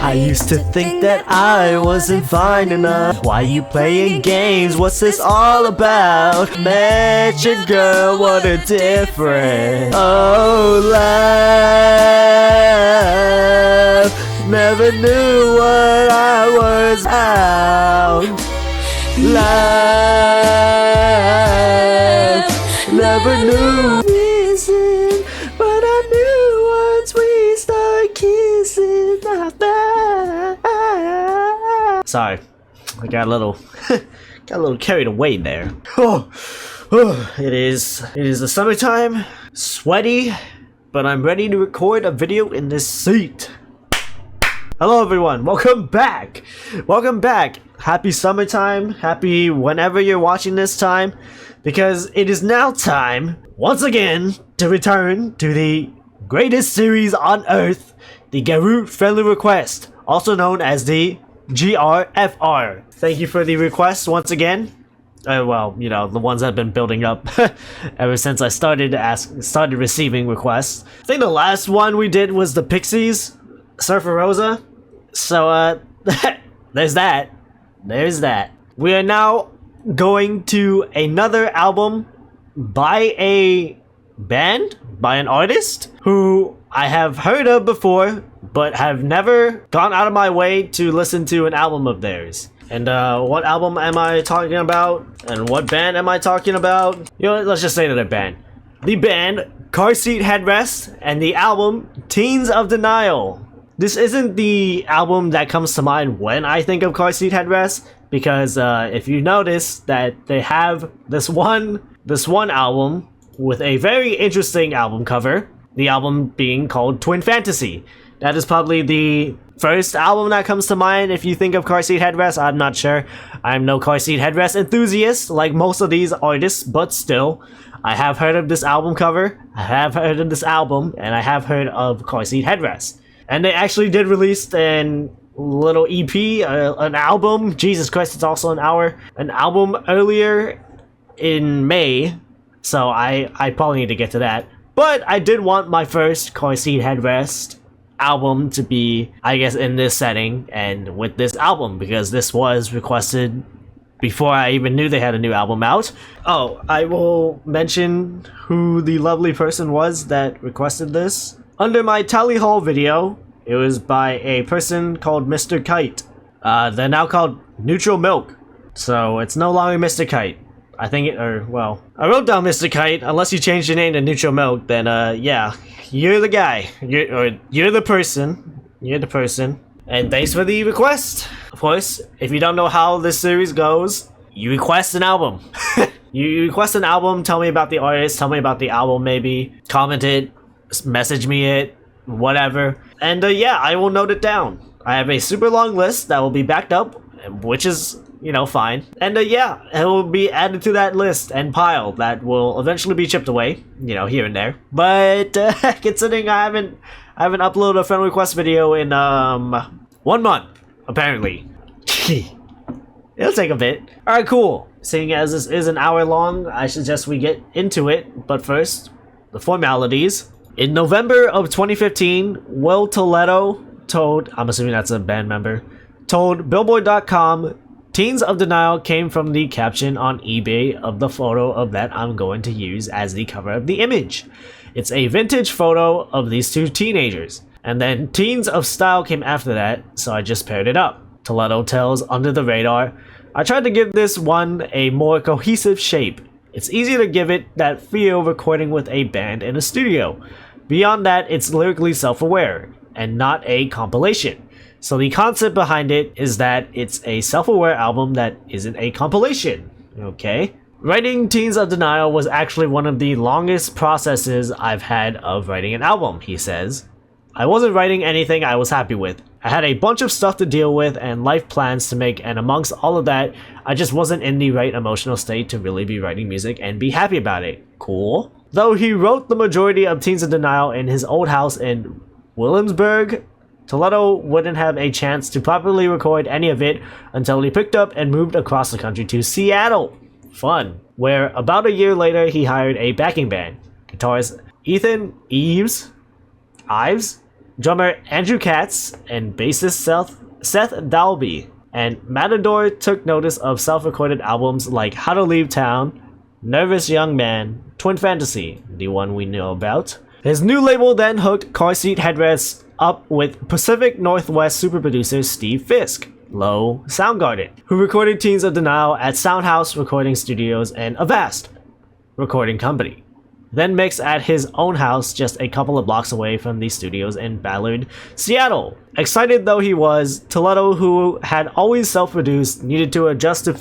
I used to think that I wasn't fine enough. Why you playing games? What's this all about? Met your girl, what a difference. Oh, love, never knew what I was out. Love, never knew kissing, but I knew once we start kissing. Sorry, I got a little carried away there. It is the summertime, sweaty, but I'm ready to record a video in this seat. Hello everyone, welcome back. Happy summertime, happy whenever you're watching this time, because it is now time, once again, to return to the greatest series on earth, the Garroott Friendly Request, also known as the GRFR. Thank you for the requests once again. Well, you know, the ones that have been building up ever since I started receiving requests. I think the last one we did was the Pixies, Surfer Rosa. So, there's that. We are now going to another album by a band, by an artist who I have heard of before, but have never gone out of my way to listen to an album of theirs. And what album am I talking about? And what band am I talking about? You know, let's just say that band. The band Carseatheadrest and the album Teensofdenial. This isn't the album that comes to mind when I think of Carseatheadrest, because if you notice that they have this one album with a very interesting album cover, the album being called Twin Fantasy. That is probably the first album that comes to mind if you think of Carseatheadrest. I'm not sure. I'm no Carseatheadrest enthusiast like most of these artists, but still, I have heard of this album cover, I have heard of this album, and I have heard of Carseatheadrest. And they actually did release an little EP, an album. Jesus Christ, it's also an album earlier in May. So I probably need to get to that. But I did want my first Carseatheadrest album to be, I guess, in this setting and with this album, because this was requested before I even knew they had a new album out. Oh, I will mention who the lovely person was that requested this. Under my Tally Hall video, it was by a person called Mr. Kite. They're now called Neutral Milk, so it's no longer Mr. Kite. I think I wrote down Mr. Kite. Unless you changed your name to Neutral Milk, then yeah, you're the guy. You're the person. And thanks for the request. Of course, if you don't know how this series goes, you request an album. You request an album, tell me about the artist, tell me about the album maybe, comment it, message me it, whatever. And yeah, I will note it down. I have a super long list that will be backed up, which is, you know, fine. And yeah, it will be added to that list and pile that will eventually be chipped away, you know, here and there. But considering I haven't uploaded a friend request video in 1 month, apparently. It'll take a bit. Alright, cool. Seeing as this is an hour long, I suggest we get into it. But first, the formalities. In November of 2015, Will Toledo told, I'm assuming that's a band member, told Billboard.com, Teensofdenial came from the caption on eBay of the photo of that I'm going to use as the cover of the image. It's a vintage photo of these two teenagers. And then Teens of Style came after that, so I just paired it up. Toledo tells Under the Radar, I tried to give this one a more cohesive shape. It's easy to give it that feel recording with a band in a studio. Beyond that, it's lyrically self-aware, and not a compilation. So the concept behind it is that it's a self-aware album that isn't a compilation, okay? Writing Teensofdenial was actually one of the longest processes I've had of writing an album, he says. I wasn't writing anything I was happy with. I had a bunch of stuff to deal with and life plans to make, and amongst all of that, I just wasn't in the right emotional state to really be writing music and be happy about it. Cool. Though he wrote the majority of Teensofdenial in his old house in Williamsburg, Toledo wouldn't have a chance to properly record any of it until he picked up and moved across the country to Seattle. Fun. Where about a year later he hired a backing band. Guitarist Ethan Ives drummer Andrew Katz, and bassist Seth Dalby. And Matador took notice of self-recorded albums like How to Leave Town, Nervous Young Man, Twin Fantasy, the one we know about. His new label then hooked Car Seat Headrest up with Pacific Northwest super producer Steve Fisk, Low Soundgarden, who recorded Teens of Denial at Soundhouse Recording Studios and Avast Recording Company. Then mixed at his own house just a couple of blocks away from the studios in Ballard, Seattle. Excited though he was, Toledo, who had always self-produced, needed to adjust to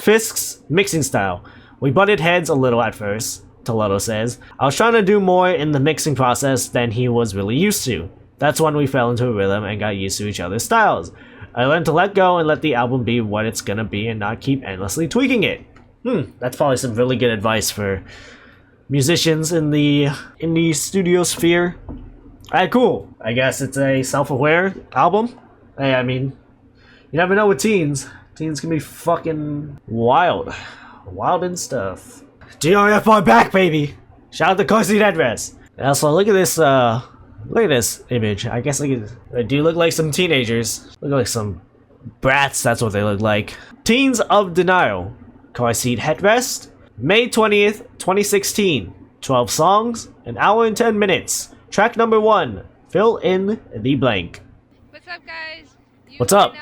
Fisk's mixing style. We butted heads a little at first, Toledo says. I was trying to do more in the mixing process than he was really used to. That's when we fell into a rhythm and got used to each other's styles. I learned to let go and let the album be what it's gonna be and not keep endlessly tweaking it. That's probably some really good advice for musicians in the studio sphere. Alright, cool. I guess it's a self-aware album. Hey, I mean, you never know with teens. Teens can be fucking wild. Wild and stuff. GRFR back, baby! Shout out to carseatheadrest. Also, look at this image. I guess they do look like some teenagers. Look like some brats, that's what they look like. Teens of Denial. Car Seat Headrest, May 20th, 2016. 12 songs, an hour and 10 minutes. Track number 1, Fill in the Blank. What's up, guys? What's up?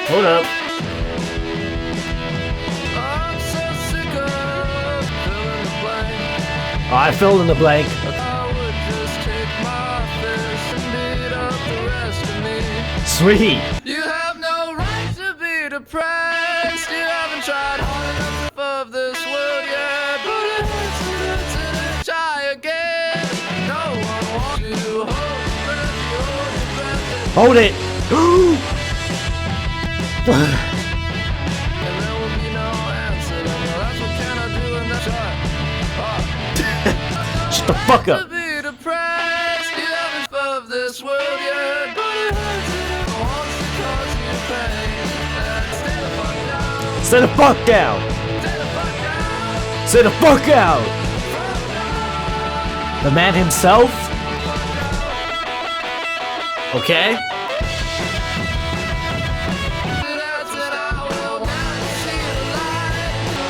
Hold up. I'm so sick of filling the blank. Oh, I filled in the blank. I would just take my fist and beat up the rest of me. Sweet. You have no right to be depressed. You haven't tried hard enough of this world yet, but it hurts to try again. No one wants you to hold your breath. You hold your breath and Hold it. there will be no answer. No, that's what can I do in that shot. Shut the fuck up. To be depressed, you haven't of this world yet, but it hurts and it wants to cause you pain. Stay the fuck down. Stay the fuck down. Stay the fuck down. Stay the fuck out. The man himself. Okay.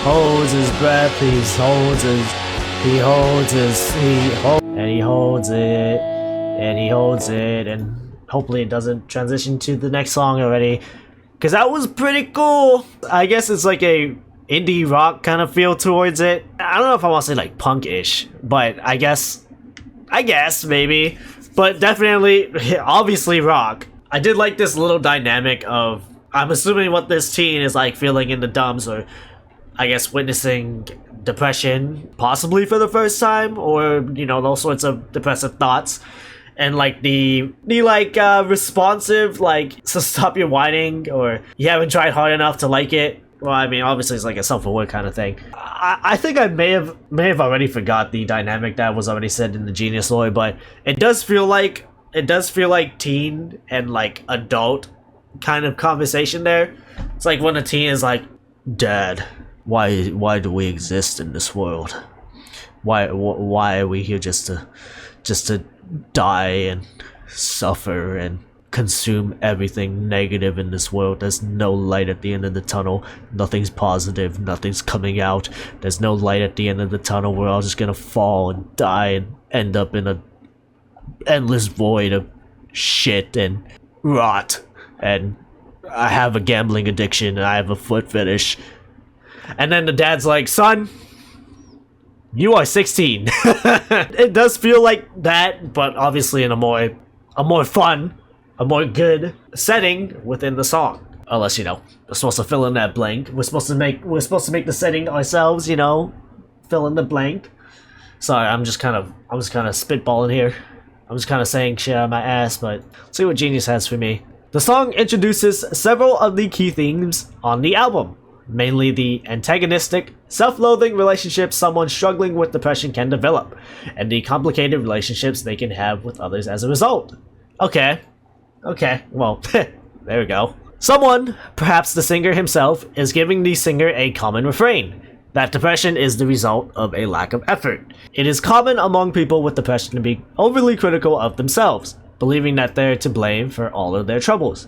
Holds his breath, he holds it, and hopefully it doesn't transition to the next song already, because that was pretty cool. I guess it's like a indie rock kind of feel towards it. I don't know if I want to say like punk-ish, but I guess maybe, but definitely, obviously rock. I did like this little dynamic of, I'm assuming what this teen is like feeling in the dumps, or I guess witnessing depression, possibly for the first time, or you know, those sorts of depressive thoughts, and like the responsive, like, so stop your whining, or you haven't tried hard enough to like it. Well, I mean, obviously it's like a self-aware kind of thing. I think I may have already forgot the dynamic that was already said in the Genius Lore, but it does feel like teen and like adult kind of conversation there. It's like when a teen is like, "Dad, why do we exist in this world? Why are we here just to die and suffer and consume everything negative in this world? There's no light at the end of the tunnel. Nothing's positive. Nothing's coming out. There's no light at the end of the tunnel. We're all just gonna fall and die and end up in a endless void of shit and rot. And I have a gambling addiction and I have a foot fetish." And then the dad's like, "Son, you are 16. It does feel like that, but obviously in a more fun, a more good setting within the song. Unless, you know, we're supposed to fill in that blank. We're supposed to make the setting ourselves, you know, fill in the blank. Sorry, I'm just kind of spitballing here. I'm just kind of saying shit out of my ass, but let's see what Genius has for me. The song introduces several of the key themes on the album. Mainly the antagonistic, self-loathing relationships someone struggling with depression can develop, and the complicated relationships they can have with others as a result. Okay, well, there we go. Someone, perhaps the singer himself, is giving the singer a common refrain. that depression is the result of a lack of effort. It is common among people with depression to be overly critical of themselves, believing that they're to blame for all of their troubles.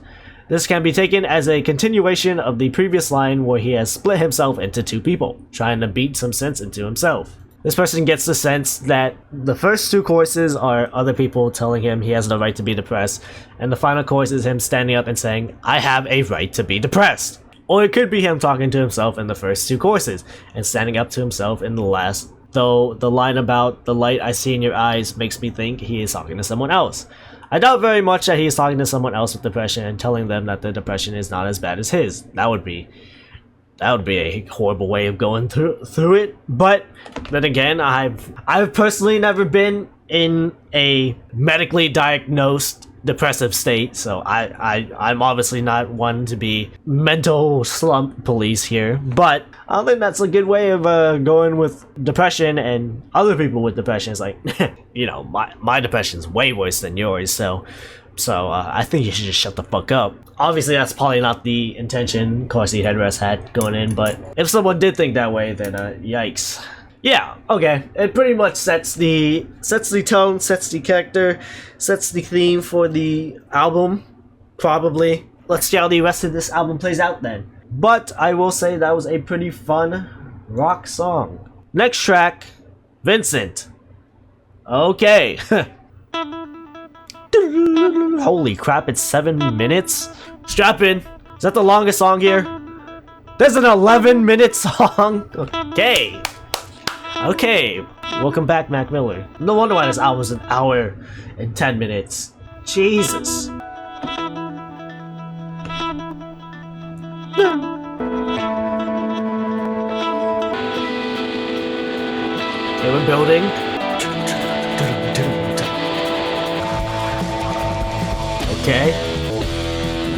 This can be taken as a continuation of the previous line where he has split himself into two people, trying to beat some sense into himself. This person gets the sense that the first two choruses are other people telling him he has the right to be depressed, and the final chorus is him standing up and saying, I have a right to be depressed. Or it could be him talking to himself in the first two choruses, and standing up to himself in the last, though the line about the light I see in your eyes makes me think he is talking to someone else. I doubt very much that he is talking to someone else with depression and telling them that their depression is not as bad as his. That would be a horrible way of going through it. But then again, I've personally never been in a medically diagnosed depressive state, so I'm obviously not one to be mental slump police here, but I don't think that's a good way of going with depression and other people with depression. It's like, you know, my depression's way worse than yours, so I think you should just shut the fuck up. Obviously, that's probably not the intention carseatheadrest had going in, but if someone did think that way, then yikes. Yeah, okay. It pretty much sets the tone, sets the character, sets the theme for the album, probably. Let's see how the rest of this album plays out then. But I will say that was a pretty fun rock song. Next track, Vincent. Okay. Holy crap, it's 7 minutes? Strap in. Is that the longest song here? There's an 11-minute song. Okay. Okay, welcome back, Mac Miller. No wonder why this album was an hour and 10 minutes. Jesus. Okay, we're building. Okay.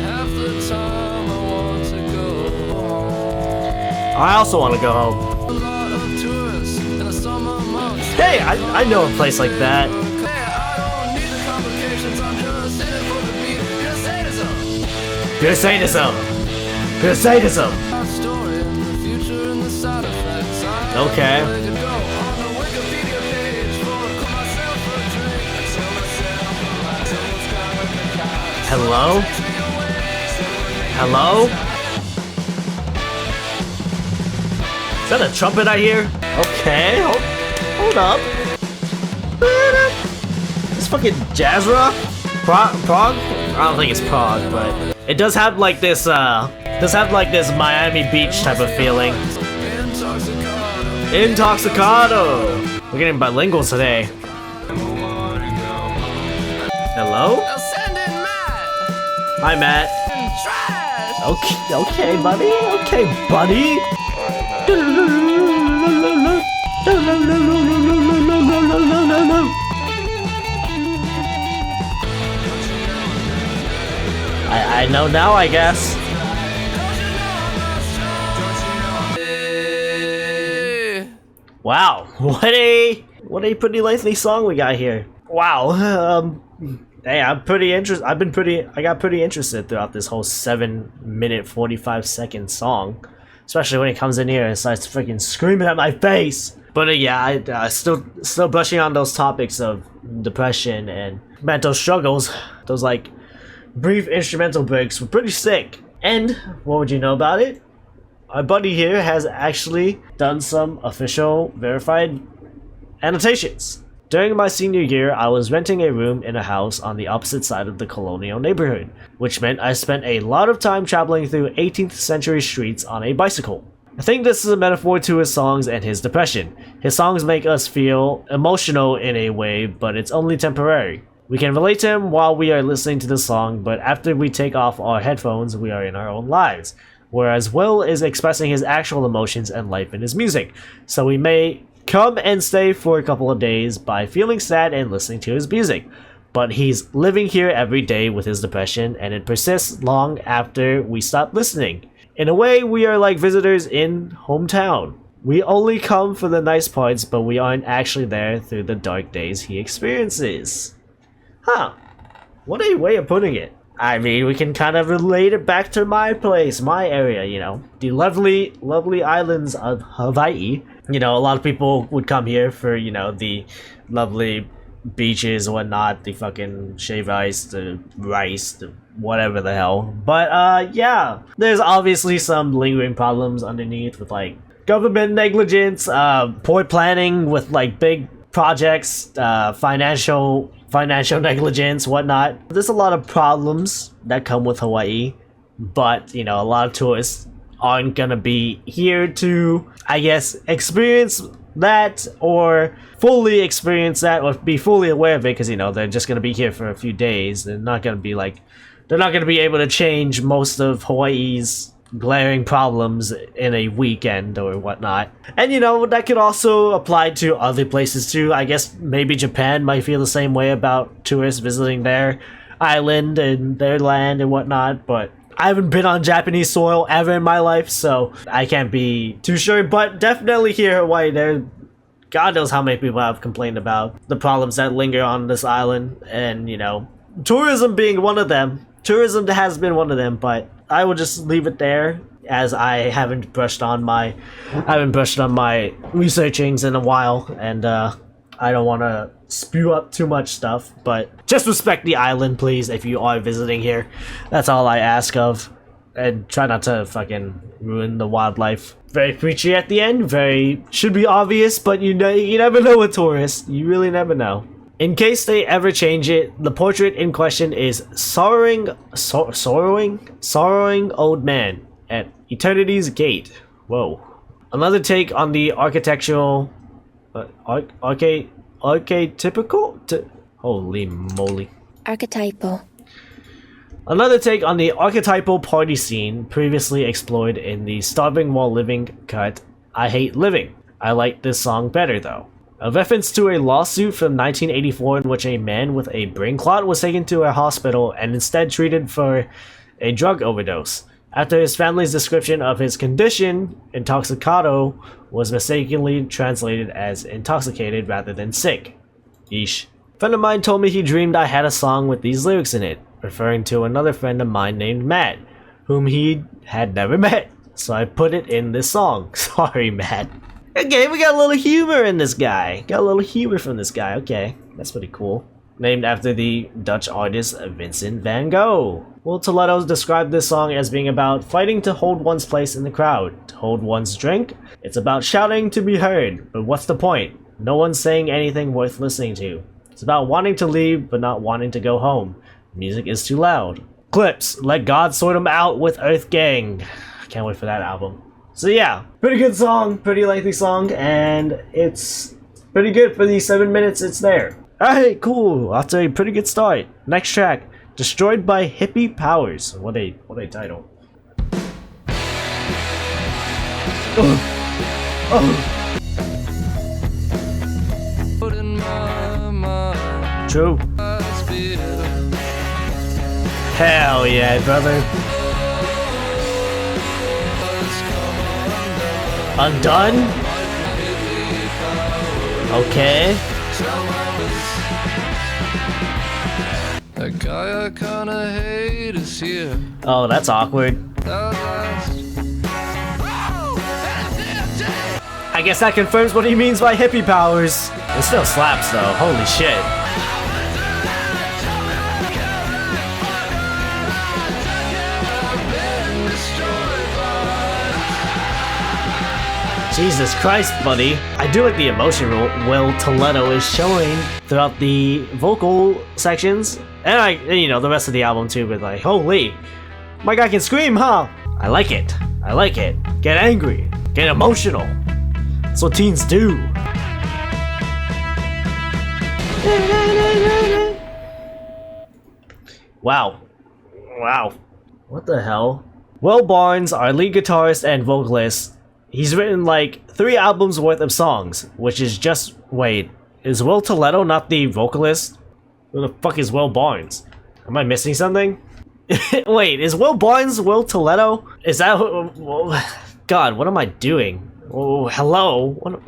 Half the time I want to go home. I also want to go home. A lot of tourists in the summer months. Hey, I know a place like that. Hey, I don't need the complications. I'm just in it for the beat. Pure sadism. Pure sadism. Pure sadism. My story in the future and the side effects. Okay. I could go on the Wikipedia page for myself a drink. Tell myself what's coming to pass. Hello? Hello? Is that a trumpet I hear? Okay, hold up. This fucking jazz rock? Prog? I don't think it's prog, but it does have like this Miami Beach type of feeling. Intoxicado! We're getting bilingual today. Hello? I'll send in Matt. Hi, Matt. Trash. Okay, buddy. Okay, buddy. I know now, I guess. Wow, what a pretty lengthy song we got here. Wow. Hey, I got pretty interested throughout this whole 7-minute 45-second song, especially when he comes in here and starts freaking screaming at my face. But yeah, I still brushing on those topics of depression and mental struggles. Those like brief instrumental breaks were pretty sick. And what would you know about it? Our buddy here has actually done some official verified annotations. During my senior year, I was renting a room in a house on the opposite side of the colonial neighborhood, which meant I spent a lot of time traveling through 18th century streets on a bicycle. I think this is a metaphor to his songs and his depression. His songs make us feel emotional in a way, but it's only temporary. We can relate to him while we are listening to the song, but after we take off our headphones, we are in our own lives. Whereas Will is expressing his actual emotions and life in his music, so we may come and stay for a couple of days by feeling sad and listening to his music. But he's living here every day with his depression, and it persists long after we stop listening. In a way, we are like visitors in hometown. We only come for the nice parts, but we aren't actually there through the dark days he experiences. Huh. What a way of putting it. I mean, we can kind of relate it back to my place, my area, you know, the lovely, lovely islands of Hawaii. You know, a lot of people would come here for, you know, the lovely beaches and whatnot, the fucking shaved ice, the rice, the whatever the hell. But, yeah, there's obviously some lingering problems underneath with, like, government negligence, poor planning with, like, big projects, financial negligence, whatnot. There's a lot of problems that come with Hawaii, but you know, a lot of tourists aren't gonna be here to, I guess, experience that or fully experience that or be fully aware of it, because you know, they're just gonna be here for a few days. They're not gonna be able to change most of Hawaii's glaring problems in a weekend or whatnot. And you know, that could also apply to other places too. I guess maybe Japan might feel the same way about tourists visiting their island and their land and whatnot, but I haven't been on Japanese soil ever in my life, so I can't be too sure. But definitely here in Hawaii, there, God knows how many people have complained about the problems that linger on this island, and you know, tourism being one of them. Tourism has been one of them, but I will just leave it there, as I haven't brushed on my researchings in a while, and I don't want to spew up too much stuff, but just respect the island, please, if you are visiting here. That's all I ask of, and try not to fucking ruin the wildlife. Very preachy at the end, very should be obvious, but you know, you never know with tourists. You really never know. In case they ever change it, the portrait in question is sorrowing old man at Eternity's Gate. Whoa. Another take on the architectural, archetypical? Holy moly. Archetypal. Another take on the archetypal party scene previously explored in the Starving While Living cut, I Hate Living. I like this song better though. A reference to a lawsuit from 1984 in which a man with a brain clot was taken to a hospital and instead treated for a drug overdose. After his family's description of his condition, intoxicado was mistakenly translated as intoxicated rather than sick. Yeesh. A friend of mine told me he dreamed I had a song with these lyrics in it, referring to another friend of mine named Matt, whom he had never met, so I put it in this song. Sorry, Matt. Okay, we got a little humor in this guy. Got a little humor from this guy. Okay, that's pretty cool. Named after the Dutch artist Vincent van Gogh. Will Toledo described this song as being about fighting to hold one's place in the crowd, to hold one's drink. It's about shouting to be heard, but what's the point? No one's saying anything worth listening to. It's about wanting to leave, but not wanting to go home. Music is too loud. Clips, Let God Sort 'Em Out with Earth Gang. Can't wait for that album. So yeah, pretty good song, pretty lengthy song, and it's pretty good for the 7 minutes it's there. Alright, cool, off to a pretty good start. Next track, Destroyed by Hippie Powers. What a title. True. Hell yeah, brother. Undone? Okay. That guy I kinda hate is here. Oh, that's awkward. I guess that confirms what he means by hippie powers. It still slaps though, holy shit. Jesus Christ, buddy. I do like the emotion Will Toledo is showing throughout the vocal sections. And you know, the rest of the album too, but like, holy, my guy can scream, huh? I like it. I like it. Get angry. Get emotional. That's what teens do. Wow. Wow. What the hell? Will Barnes, our lead guitarist and vocalist, he's written like 3 albums worth of songs, which is just, wait, is Will Toledo not the vocalist? Who the fuck is Will Barnes? Am I missing something? Wait, is Will Barnes Will Toledo? Is that who, God, what am I doing? Oh, hello? What,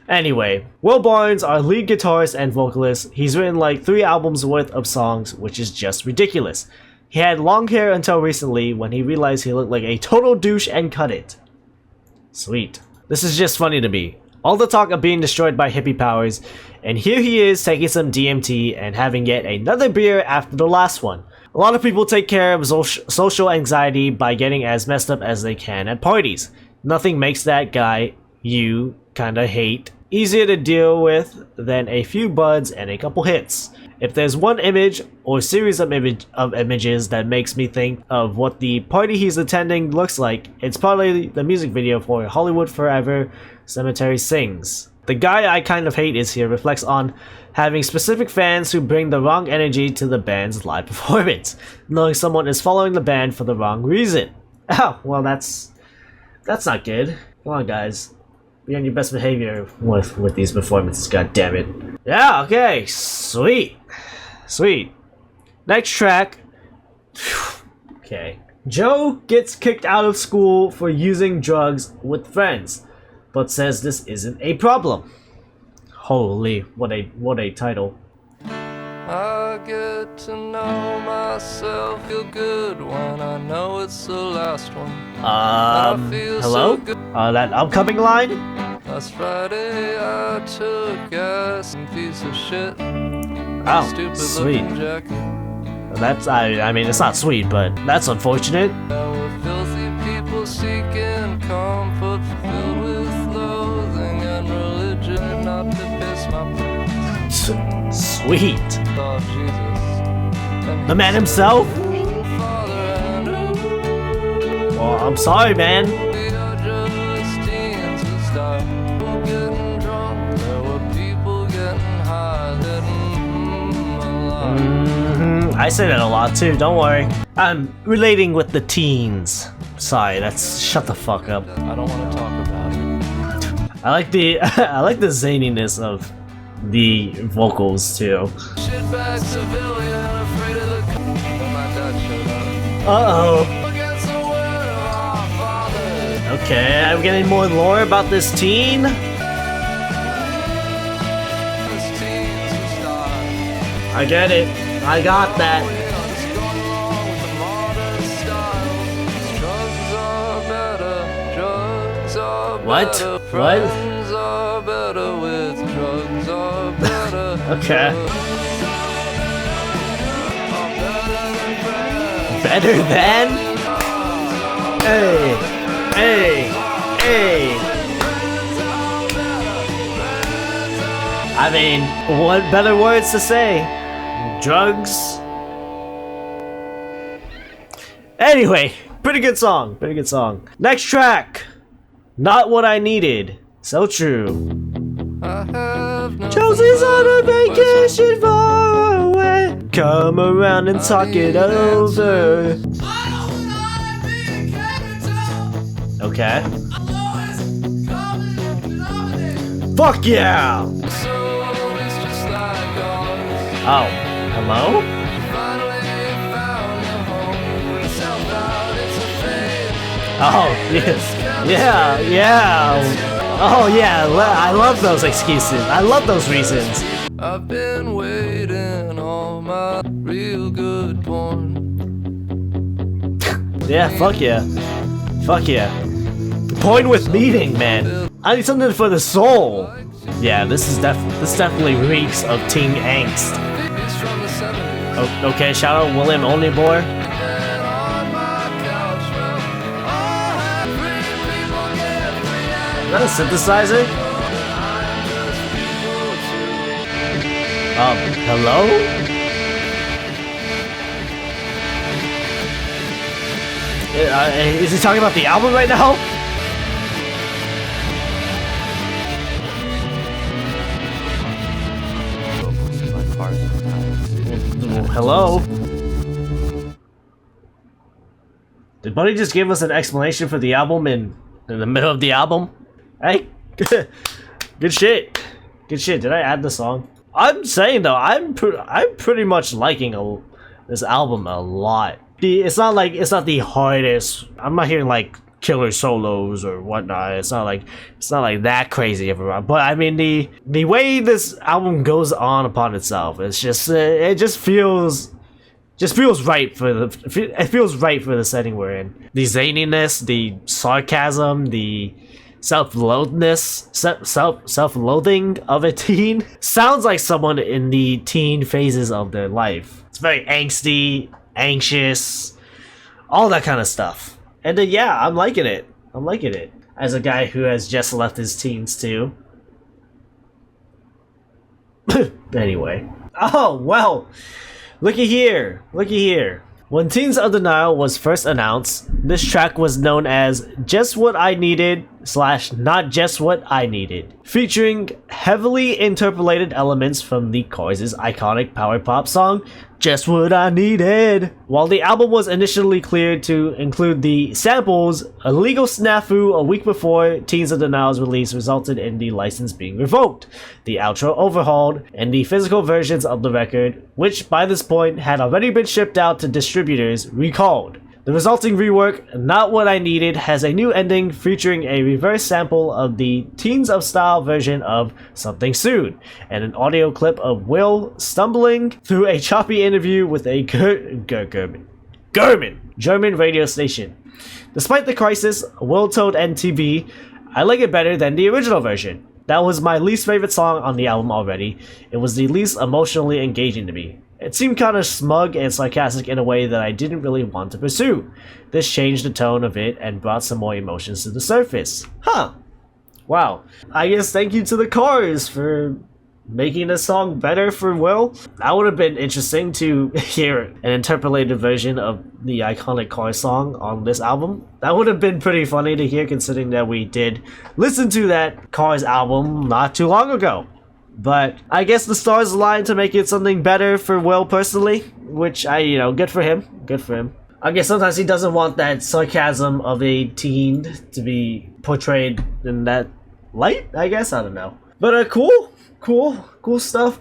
Anyway, Will Barnes, our lead guitarist and vocalist, he's written like 3 albums worth of songs, which is just ridiculous. He had long hair until recently when he realized he looked like a total douche and cut it. Sweet. This is just funny to me. All the talk of being destroyed by hippie powers, and here he is taking some DMT and having yet another beer after the last one. A lot of people take care of social anxiety by getting as messed up as they can at parties. Nothing makes that guy you kinda hate easier to deal with than a few buds and a couple hits. If there's one image or series of images that makes me think of what the party he's attending looks like, it's probably the music video for Hollywood Forever Cemetery Sings. The guy I kind of hate is here reflects on having specific fans who bring the wrong energy to the band's live performance, knowing someone is following the band for the wrong reason. Oh, well that's not good. Come on guys. Be on your best behavior with these performances, god damn it. Yeah, okay, sweet. Sweet. Next track. Okay. Joe gets kicked out of school for using drugs with friends, but says this isn't a problem. Holy, what a title. I get to know myself, feel good when I know it's the last one. Hello? That upcoming line? Last Friday I took some piece of shit. Oh, Stupid sweet. looking jacket. That's, I mean, it's not sweet, but that's unfortunate. There were filthy people seeking comfort, filled with loathing and religion, not to piss my pants. Sweet. Oh, Jesus. The man himself? Father and Well, I'm sorry, man. we are just teens who start getting drunk. There were people getting high, letting alive. I say that a lot too, don't worry. I'm relating with the teens. Sorry, that's shut the fuck up. I don't want to talk about it. I like the I like the zaniness of the vocals too. Shitbag civilian, afraid of the when my dad showed up. Uh-oh. Against the will of our father. Okay, I'm getting more lore about this teen. This teens who start. I get it. I got that. Just going along with the modern style. Drugs are better. Drugs are What? better. What? Friends are better with drugs are better. Okay. Are Better than? Hey. Hey. Hey. I mean, what better words to say? Drugs. Anyway, pretty good song. Pretty good song. Next track. Not What I Needed. So true. I have no Josie's on a vacation far away. Come around and talk it over. Okay. Fuck yeah! Oh, hello? Oh, yes. Yeah. Oh, yeah. I love those excuses. I love those reasons. I've been waiting all my real good porn. Yeah, fuck yeah. Fuck yeah. Porn with meaning, man. I need something for the soul. Yeah, this definitely reeks of teen angst. It's from the 70s. Oh, okay, shout out William Onlyboy. And on my couch, well, all happy people get free and Is that a synthesizer? Hello? Is he talking about the album right now? Hello? Did Buddy just give us an explanation for the album in the middle of the album? Hey, good shit. Good shit. Did I add the song? I'm saying though, I'm pretty much liking this album a lot. It's not the hardest. I'm not hearing like killer solos or whatnot. It's not like that crazy of a run. But I mean the way this album goes on upon itself, it's just it just feels right for the setting we're in. The zaniness, the sarcasm, the self-loathing of a teen sounds like someone in the teen phases of their life. It's very angsty, anxious, all that kind of stuff. And yeah, I'm liking it. As a guy who has just left his teens too. Anyway. Oh, well. Looky here. When Teens of Denial was first announced, this track was known as Just What I Needed / Not Just What I Needed, featuring heavily interpolated elements from the Cars' iconic power pop song, Just What I Needed. While the album was initially cleared to include the samples, a legal snafu a week before Teens of Denial's release resulted in the license being revoked, the outro overhauled, and the physical versions of the record, which by this point had already been shipped out to distributors, recalled. The resulting rework, Not What I Needed, has a new ending featuring a reverse sample of the Teens of Style version of Something Soon, and an audio clip of Will stumbling through a choppy interview with a German radio station. Despite the crisis, Will told NTV, "I like it better than the original version. That was my least favorite song on the album already. It was the least emotionally engaging to me. It seemed kind of smug and sarcastic in a way that I didn't really want to pursue. This changed the tone of it and brought some more emotions to the surface." Huh. Wow. I guess thank you to the Cars for making the song better for Will. That would have been interesting to hear an interpolated version of the iconic Cars song on this album. That would have been pretty funny to hear, considering that we did listen to that Cars album not too long ago. But I guess the stars aligned to make it something better for Will personally, which good for him. I guess sometimes he doesn't want that sarcasm of a teen to be portrayed in that light, I guess. I don't know. But cool stuff,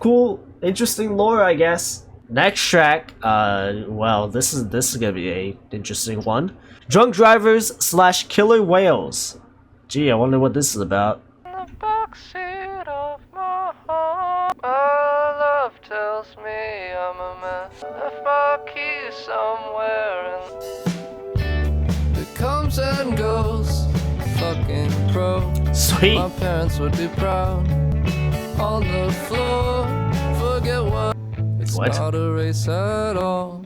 interesting lore, I guess. Next track, well, this is gonna be a interesting one. Drunk Drivers / Killer Whales. Gee, I wonder what this is about. The backseat of my heart, my love tells me I'm a mess. Left my keys somewhere and it comes and goes. Fucking pro. Sweet. My parents would be proud. On the floor, forget what. It's not a race at all.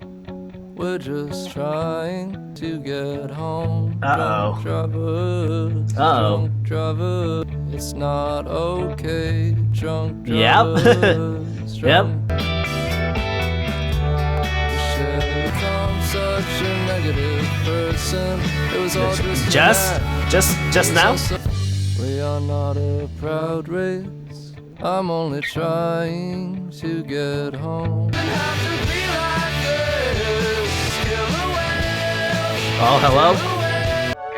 We're just trying to get home. Drunk drivers, drunk drivers. It's not okay. Drunk drivers. Drunk. You should become such a negative person. It was all just now. We are not a proud race. I'm only trying to get home. Oh, hello?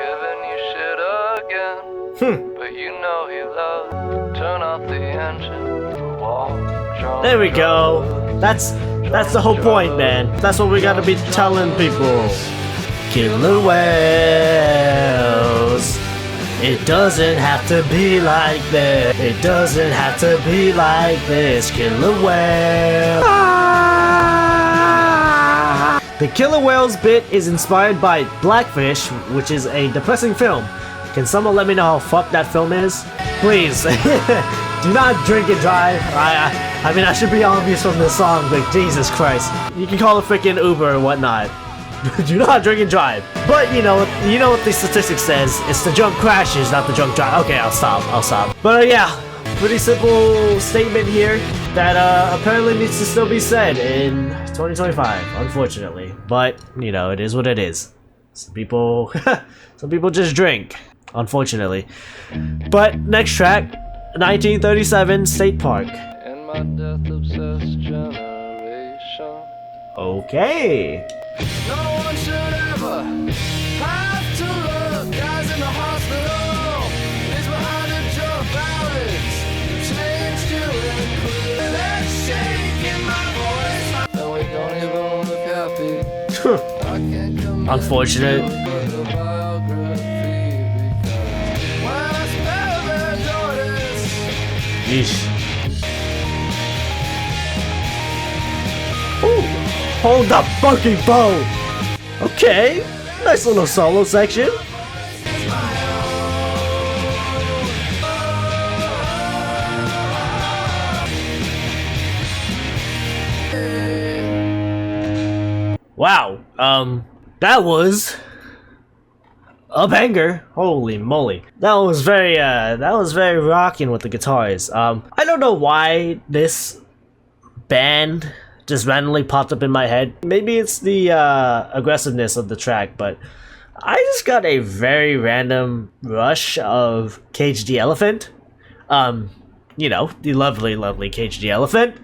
Giving you shit again. But you know he loves. Turn off the engine. There we go. That's the whole point, man. That's what we gotta be telling people. Killer whales. It doesn't have to be like this. It doesn't have to be like this. Killer whale. The Killer Whales bit is inspired by Blackfish, which is a depressing film. Can someone let me know how fucked that film is? Please. Do not drink and drive. I mean, I should be obvious from this song, but Jesus Christ. You can call a freaking Uber or whatnot. Do not drink and drive. But you know what the statistics says. It's the drunk crashes, not the drunk drive. Okay, I'll stop. But yeah, pretty simple statement here that apparently needs to still be said in 2025, unfortunately. But it is what it is. Some people just drink, unfortunately. But next track, 1937 State Park. In my death-obsessed generation. Okay. No one should ever have to look. Guys in the hospital is behind the drug ballads. Change to include that shake in my voice. And we don't even look happy. I can't come unfortunate. biography Yeesh. Ooh, hold the fucking phone. Okay, nice little solo section. Wow, that was a banger. Holy moly. That was very rocking with the guitars. I don't know why this band just randomly popped up in my head. Maybe it's the aggressiveness of the track, but I just got a very random rush of Cage the Elephant. You know, the lovely, lovely Cage the Elephant.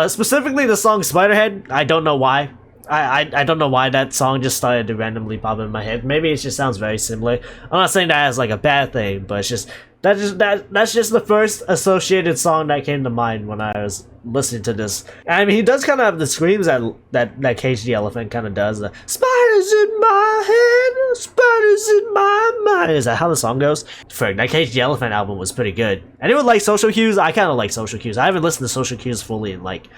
Specifically the song Spiderhead. I don't know why. I don't know why that song just started to randomly pop in my head. Maybe it just sounds very similar. I'm not saying that as like a bad thing, but it's just that's just the first associated song that came to mind when I was listening to this. I mean, he does kind of have the screams that Cage the Elephant kind of does. The spiders in my head, spiders in my mind. Is that how the song goes? Frick, that Cage the Elephant album was pretty good. Anyone like Social Cues? I kind of like Social Cues. I haven't listened to Social Cues fully in like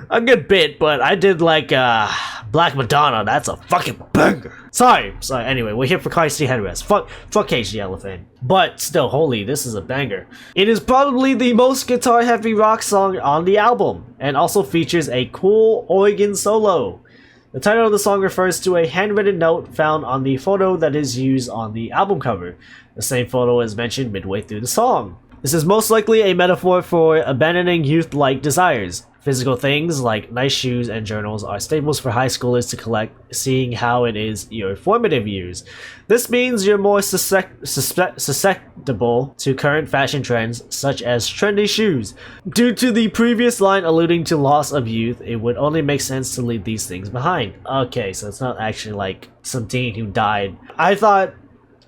a good bit, but I did like Black Madonna. That's a fucking banger. Sorry. Anyway, we're here for carseatheadrest. Fuck Cage the Elephant. But still, holy, this is a banger. It is probably the most guitar-heavy rock song on the album, and also features a cool organ solo. The title of the song refers to a handwritten note found on the photo that is used on the album cover. The same photo is mentioned midway through the song. This is most likely a metaphor for abandoning youth-like desires. Physical things like nice shoes and journals are staples for high schoolers to collect, seeing how it is your formative years. This means you're more susceptible to current fashion trends, such as trendy shoes. Due to the previous line alluding to loss of youth, it would only make sense to leave these things behind. Okay, so it's not actually like some teen who died. I thought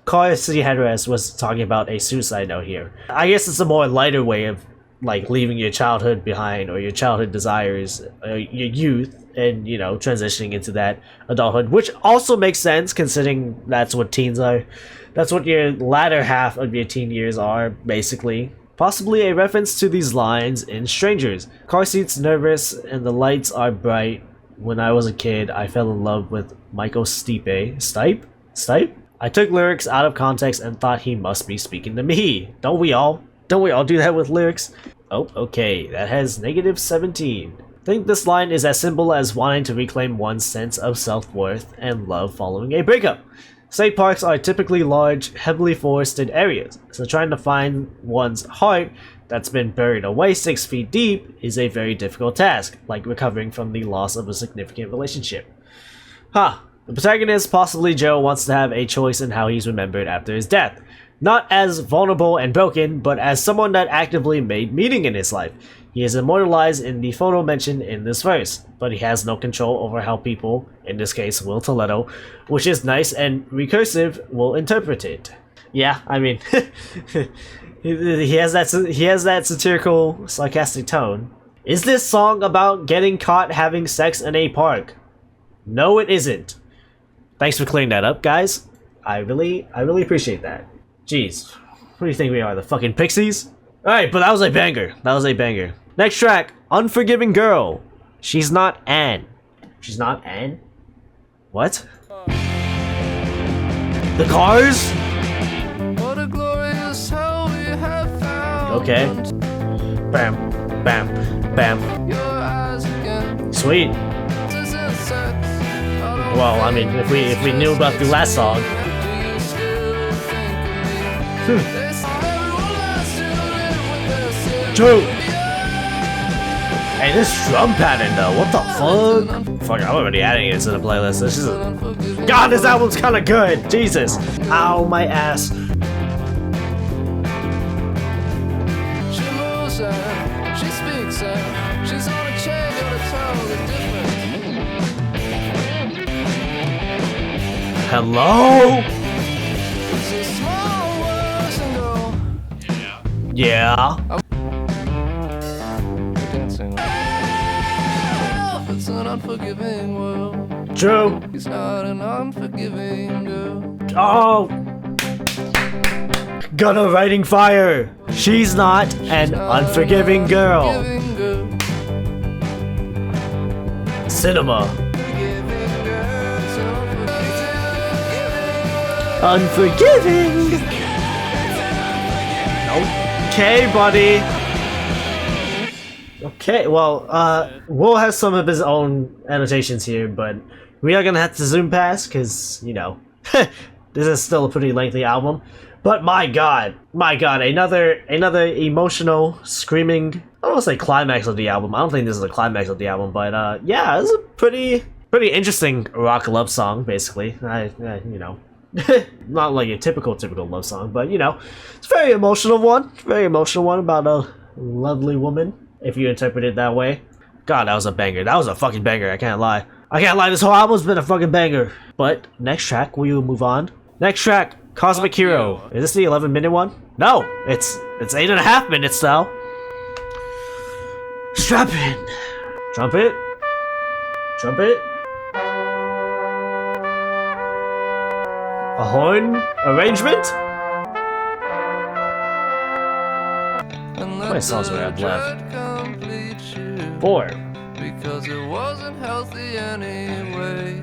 carseatheadrest was talking about a suicide note here. I guess it's a more lighter way of like leaving your childhood behind, or your childhood desires, your youth, and you know, transitioning into that adulthood, which also makes sense considering that's what teens are. That's what your latter half of your teen years are, basically. Possibly a reference to these lines in Strangers. Car seat's nervous and the lights are bright. When I was a kid, I fell in love with Michael Stipe? I took lyrics out of context and thought he must be speaking to me. Don't we all? Don't we all do that with lyrics? Oh, okay, that has -17. I think this line is as simple as wanting to reclaim one's sense of self-worth and love following a breakup. State parks are typically large, heavily forested areas, so trying to find one's heart that's been buried away 6 feet deep is a very difficult task, like recovering from the loss of a significant relationship. The protagonist, possibly Joe, wants to have a choice in how he's remembered after his death. Not as vulnerable and broken, but as someone that actively made meaning in his life. He is immortalized in the photo mentioned in this verse, but he has no control over how people, in this case Will Toledo, which is nice and recursive, will interpret it. Yeah, I mean, he has that satirical, sarcastic tone. Is this song about getting caught having sex in a park? No, it isn't. Thanks for clearing that up, guys. I really appreciate that. Jeez, what do you think we are, the fucking Pixies? Alright, but that was a banger. Next track, Unforgiving Girl. She's not Anne. She's not Anne? What? The Cars? What a glorious hell we have found. Okay. Bam, bam, bam. Your eyes again. Sweet. Well, I mean, if we knew about the last song. True. Hey, this drum pattern though, what the fuck? Fuck, I'm already adding it to the playlist. This is God, this album's kinda good. Jesus. Ow, my ass. She moves and she speaks and she's on a chain, gotta tell the difference. Hello? It's a small world single. Yeah. Dancing. It's an unforgiving world. True. He's not an unforgiving girl. Oh. Gunner writing fire. She's not an unforgiving girl. Cinema. Unforgiving. Okay, buddy. Okay, well, Will has some of his own annotations here, but we are gonna have to zoom past because, you know, this is still a pretty lengthy album. But my god, another emotional, screaming, I don't want to say climax of the album. I don't think this is a climax of the album, but yeah, it's a pretty interesting rock love song, basically. You know, not like a typical love song, but you know, it's a very emotional one about a lovely woman, if you interpret it that way. God, that was a banger. That was a fucking banger. I can't lie. This whole album's been a fucking banger. But next track, we will move on. Next track, Cosmic Hero. Is this the 11-minute one? No, it's 8.5 minutes though. Strap in. Trumpet. A horn arrangement? How many songs do I have left? 4. Because it wasn't healthy anyway.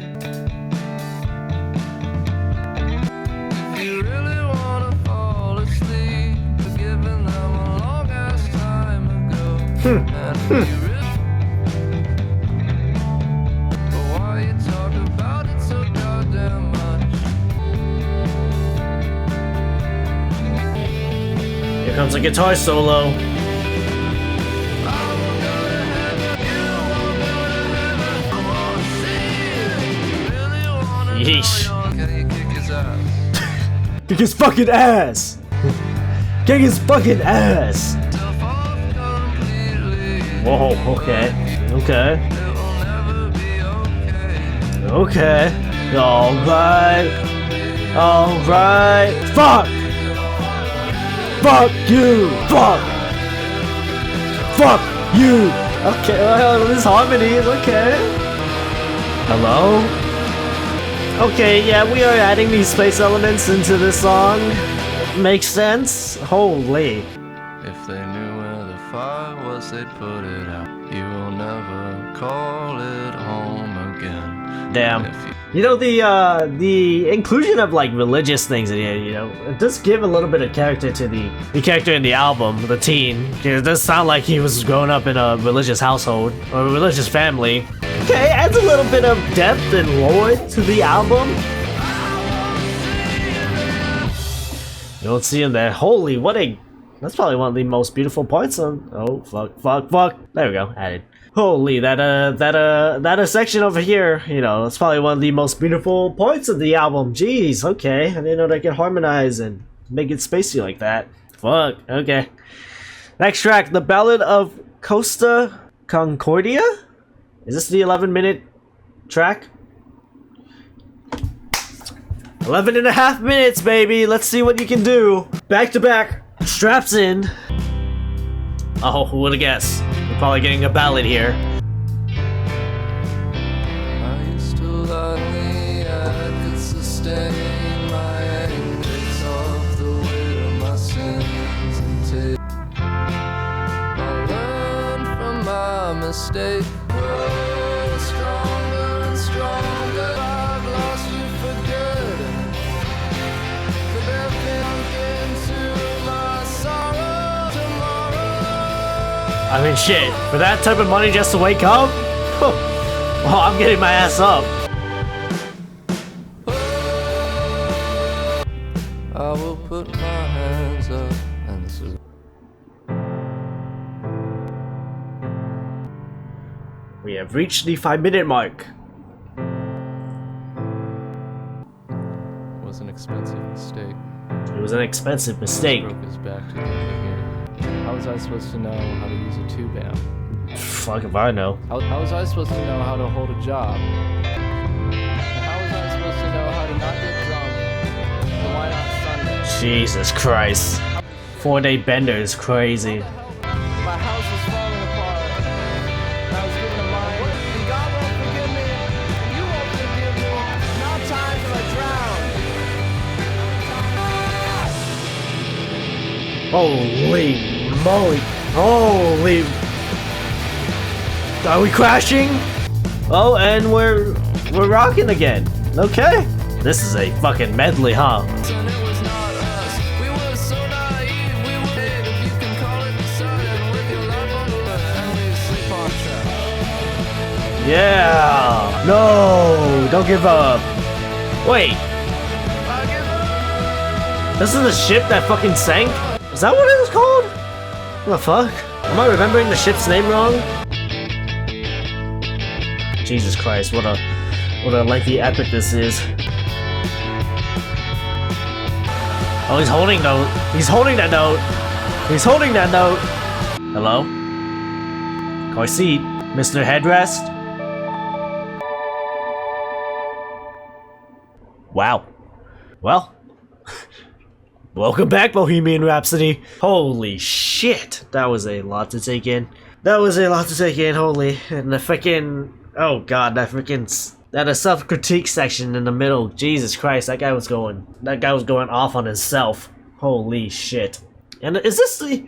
If you really wanna fall asleep, forgiving them a long ass time ago. And if you really, but why you talk about it so goddamn much? Here comes a guitar solo. Yeesh. Kick his fucking ass! Kick his fucking ass! Whoa, okay. Alright. Fuck you! Fuck you! Okay, well, this harmony is okay. Hello? Okay, yeah, we are adding these space elements into the song. Makes sense. Holy. If they knew where the fire was, they'd put it out. You will never call it home again. Damn. You know, the inclusion of like religious things in here, you know, it does give a little bit of character to the character in the album, the teen. It does sound like he was growing up in a religious household or a religious family. Okay, adds a little bit of depth and lore to the album. You don't see him there. Holy, that's probably one of the most beautiful parts on. Oh, fuck. There we go, added. Holy, that section over here, you know, that's probably one of the most beautiful parts of the album. Jeez, okay. I didn't know they could harmonize and make it spacey like that. Fuck, okay. Next track, the Ballad of Costa, Concordia? Is this the 11-minute track? 11.5 minutes, baby. Let's see what you can do. Back to back. Straps in. Oh, who would have guessed? We're probably getting a ballad here. I used to lightly, I could sustain my anger of the weight of my sins and take. I learned from my mistake. Grow stronger and stronger. I've lost you for good. But there can into my sorrow tomorrow. I mean, shit. For that type of money just to wake up? Well, I'm getting my ass up. I will put my hands up and this is. We have reached the 5-minute mark. It was an expensive mistake. It was an expensive mistake. Broke his back to the end of here. How was I supposed to know how to use a tube amp? Fuck if I know. How was I supposed to know how to hold a job? How was I supposed to know how to not get drunk? And why not Sunday? Jesus Christ. 4-day bender is crazy. My house was falling apart. And I was given a mind. And God won't forgive me. And you won't forgive me. Now time till I drown. Holy moly. Holy. Are we crashing? Oh, and we're rocking again. Okay. This is a fucking medley, huh? And it was not us. We were so naive. We were made, if you can call it decided, with your life on the line and we sleep on track. Yeah. No, don't give up. Wait, I give up. this is the ship that fucking sank? Is that what it was called? What the fuck? Am I remembering the ship's name wrong? Jesus Christ, what a lengthy epic this is. Oh, he's holding note. He's holding that note. He's holding that note. Hello? Car seat, Mr. Headrest. Wow. Well, welcome back, Bohemian Rhapsody. Holy shit, that was a lot to take in. That was a lot to take in, holy. And the freaking, oh god, that self-critique section in the middle. Jesus Christ, that guy was going off on himself. Holy shit. And is this the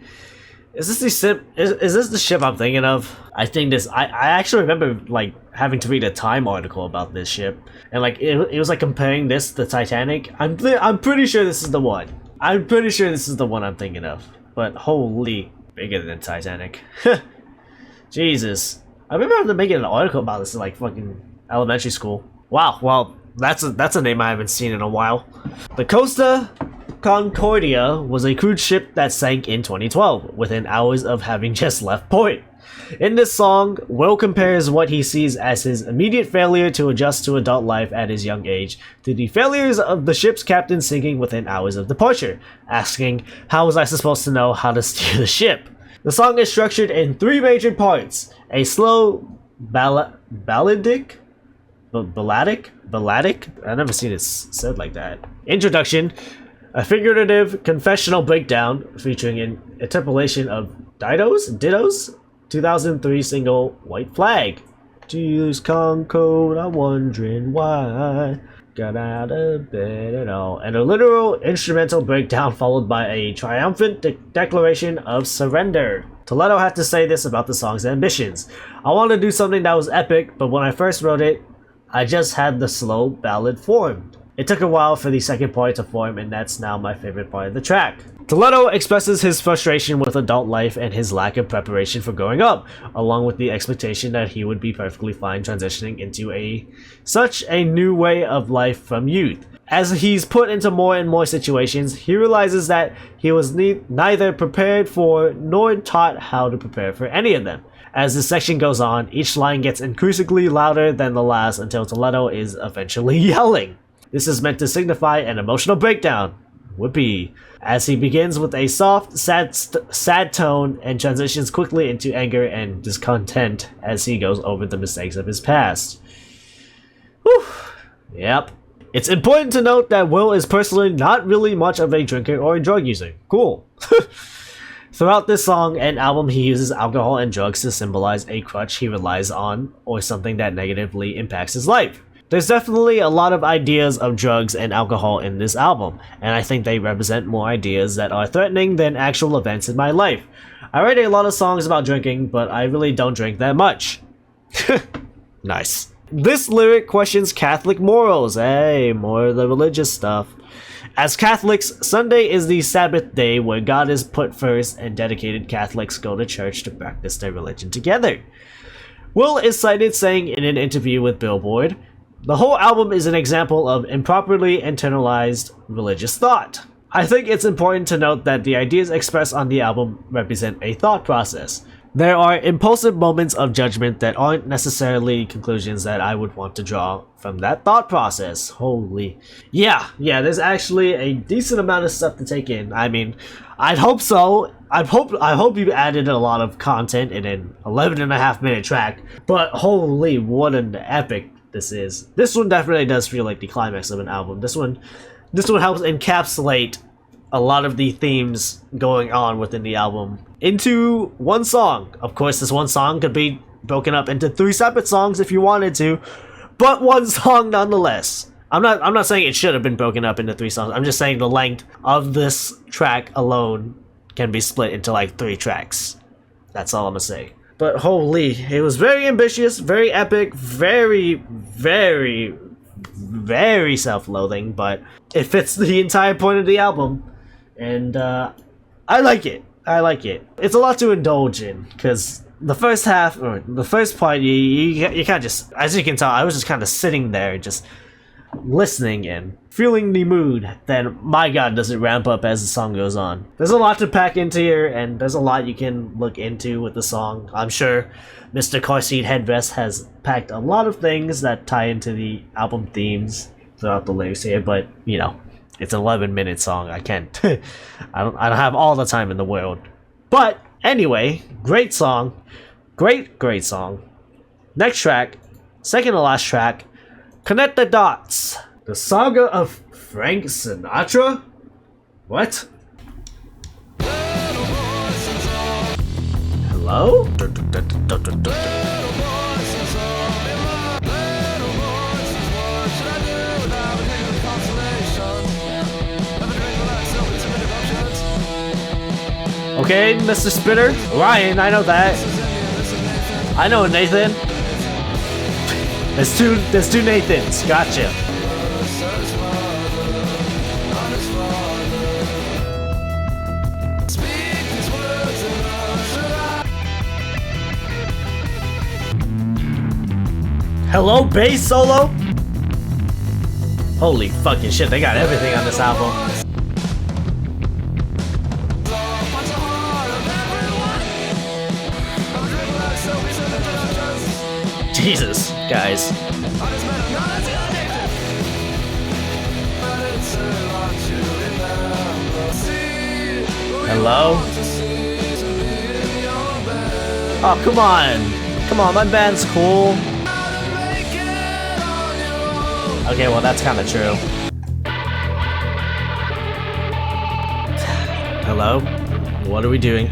ship I'm thinking of? I think this. I actually remember like having to read a Time article about this ship, and like it was like comparing this to Titanic. I'm pretty sure this is the one. I'm pretty sure this is the one I'm thinking of. But holy, bigger than Titanic. Jesus, I remember making an article about this in like fucking elementary school. Wow. Well, that's a name I haven't seen in a while. The Costa Concordia was a cruise ship that sank in 2012, within hours of having just left port. In this song, Will compares what he sees as his immediate failure to adjust to adult life at his young age to the failures of the ship's captain sinking within hours of departure, asking, "How was I supposed to know how to steer the ship?" The song is structured in 3 major parts: a slow balladic? I've never seen it said like that. Introduction, a figurative confessional breakdown featuring an interpolation of Ditto's 2003 single White Flag. To use Concord, I'm wondering why. Got out of bed at all. And a literal instrumental breakdown followed by a triumphant declaration of surrender. Toledo had to say this about the song's ambitions. I wanted to do something that was epic, but when I first wrote it, I just had the slow ballad formed. It took a while for the second part to form, and that's now my favorite part of the track. Toledo expresses his frustration with adult life and his lack of preparation for growing up, along with the expectation that he would be perfectly fine transitioning into such a new way of life from youth. As he's put into more and more situations, he realizes that he was neither prepared for nor taught how to prepare for any of them. As the section goes on, each line gets increasingly louder than the last until Toledo is eventually yelling. This is meant to signify an emotional breakdown. Whoopee. As he begins with a soft, sad tone and transitions quickly into anger and discontent as he goes over the mistakes of his past. Whew. Yep. It's important to note that Will is personally not really much of a drinker or a drug user. Cool. Throughout this song and album, he uses alcohol and drugs to symbolize a crutch he relies on or something that negatively impacts his life. There's definitely a lot of ideas of drugs and alcohol in this album, and I think they represent more ideas that are threatening than actual events in my life. I write a lot of songs about drinking, but I really don't drink that much. Nice. This lyric questions Catholic morals. Hey, more of the religious stuff. As Catholics, Sunday is the Sabbath day where God is put first, and dedicated Catholics go to church to practice their religion together. Will is cited saying in an interview with Billboard, "The whole album is an example of improperly internalized religious thought. I think it's important to note that the ideas expressed on the album represent a thought process. There are impulsive moments of judgment that aren't necessarily conclusions that I would want to draw from that thought process." Holy. Yeah, there's actually a decent amount of stuff to take in. I mean, I'd hope so. I hope you added a lot of content in an 11.5-minute track, but holy, what an epic this is. This one definitely does feel like the climax of an album. This one helps encapsulate a lot of the themes going on within the album into one song. Of course, this one song could be broken up into 3 separate songs if you wanted to, but one song nonetheless. I'm not saying it should have been broken up into 3 songs. I'm just saying the length of this track alone can be split into like 3 tracks. That's all I'm gonna say. But holy, it was very ambitious, very epic, very self-loathing, but it fits the entire point of the album, and I like it. It's a lot to indulge in, because the first half, or the first part, you kind of just, as you can tell, I was just kind of sitting there, just listening and feeling the mood. Then, my god, does it ramp up as the song goes on. There's a lot to pack into here, and there's a lot you can look into with the song. I'm sure Mr. Headrest has packed a lot of things that tie into the album themes throughout the lyrics here, but, you know, it's an 11-minute song. I can't, I don't have all the time in the world. But, anyway, great song. Great song. Next track, second to last track, Connect the Dots. The Saga of Frank Sinatra? What? Hello? Okay, Mr. Spitter. Ryan, I know that. I know Nathan. There's two Nathans. Gotcha. Hello, bass solo? Holy fucking shit, they got everything on this album. Jesus, guys. Hello? Oh, come on. Come on, my band's cool. Okay, well, that's kind of true. Hello? What are we doing?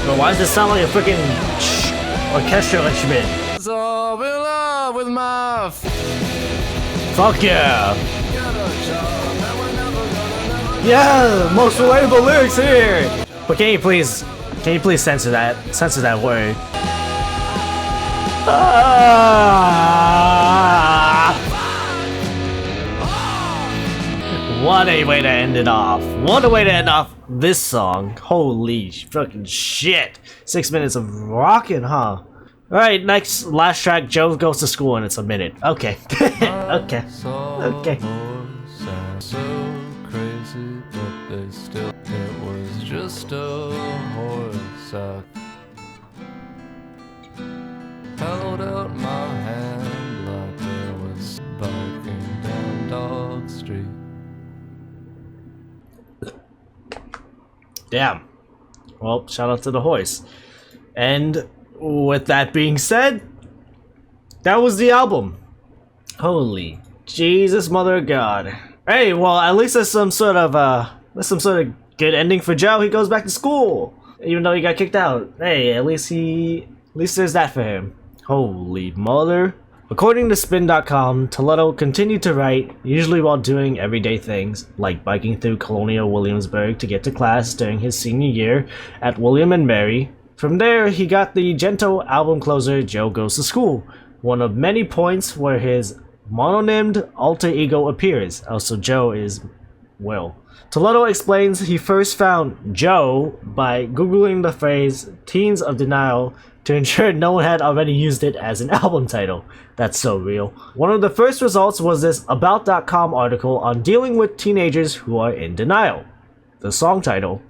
But why does this sound like a freaking orchestral instrument? So in love with my Fuck yeah! Yeah, most relatable lyrics here. But can you please censor that word? What a way to end it off. What a way to end off this song. Holy fucking shit. 6 minutes of rockin', huh? Alright, last track, Joe Goes to School, and it's a minute. Okay. Okay. Okay. So crazy, but they still, it was just a horse. I held out my hand like there was biking down Dog Street. Damn. Well, shout out to the horse. And with that being said, that was the album. Holy Jesus, mother of God. Hey, well, at least there's some sort of good ending for Joe. He goes back to school, even though he got kicked out. Hey, at least there's that for him. Holy mother. According to spin.com, Toledo continued to write, usually while doing everyday things, like biking through Colonial Williamsburg to get to class during his senior year at William and Mary. From there, he got the Gento album closer, Joe Goes to School, one of many points where his mononymed alter ego appears. Also, Joe is Will. Toledo explains he first found Joe by googling the phrase Teens of Denial to ensure no one had already used it as an album title. That's so real. One of the first results was this About.com article on dealing with teenagers who are in denial. The song title,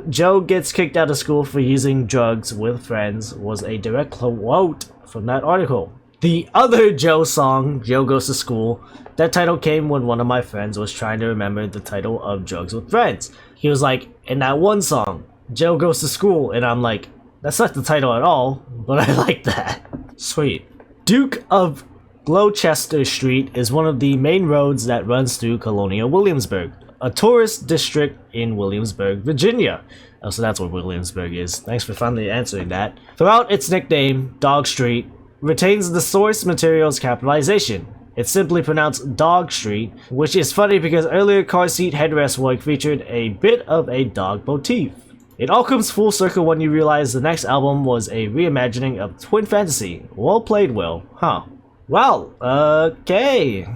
Joe Gets Kicked Out of School for Using Drugs with Friends, was a direct quote from that article. The other Joe song, Joe Goes to School, that title came when one of my friends was trying to remember the title of Drugs with Friends. He was like, in that one song, Joe Goes to School, and I'm like, that's not the title at all, but I like that. Sweet. Duke of Gloucester Street is one of the main roads that runs through Colonial Williamsburg, a tourist district in Williamsburg, Virginia. Oh, so that's what Williamsburg is. Thanks for finally answering that. Throughout its nickname, Dog Street, retains the source material's capitalization. It's simply pronounced Dog Street, which is funny because earlier car seat headrest work featured a bit of a dog motif. It all comes full circle when you realize the next album was a reimagining of Twin Fantasy. Well played, Will. Huh. Well, okay,